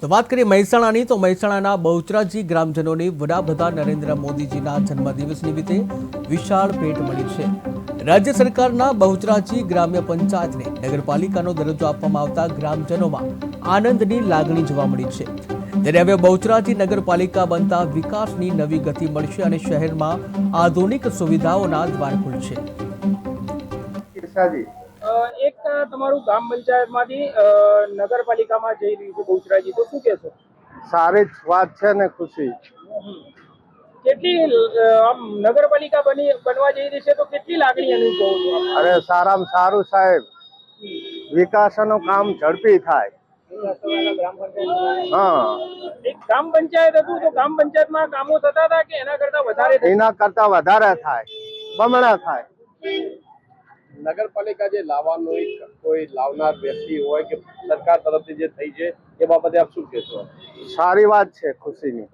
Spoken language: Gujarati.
તો વાત કરીએ મહેસાણાની, તો મહેસાણાના બહુચરાજી ગ્રામજનોની વડાપ્રધાન નરેન્દ્ર મોદીજીના જન્મદિવસ નિમિત્તે વિશાળ ભેટ મળી છે। રાજ્ય સરકારના બહુચરાજી ગ્રામ્ય પંચાયતને નગરપાલિકાનો દરજ્જો આપવામાં આવતા ગ્રામજનોમાં આનંદની લાગણી જોવા મળી છે। ત્યારે હવે બહુચરાજી નગરપાલિકા બનતા વિકાસની નવી ગતિ મળશે અને શહેરમાં આધુનિક સુવિધાઓના દ્વાર ખુલશે। એક તમારું ગામ પંચાયતમાંથી નગરપાલિકામાં જઈ રહ્યું છે બહુચરાજી, તો શું કહેશો? સારી જ વાત છે ને, ખુશી। કેટલી આમ નગરપાલિકા બનવા જઈ રહી છે તો કેટલી લાગણી અનુભવો છો આપ? અરે સારામાં સારું સાહેબ, વિકાસનું કામ ઝડપી થાય। હા, એક ગ્રામ પંચાયત હતું તો ગ્રામ પંચાયતમાં કામો થતા હતા કે એના કરતા વધારે થતા? એના કરતા વધારે થાય, બમણા થાય। નગરપાલિકા જે લાવવાનો કોઈ લાવનાર વ્યક્તિ હોય કે સરકાર તરફથી જે થઈ છે એ બાબતે આપ શું કહેશો? સારી વાત છે ખુશીની।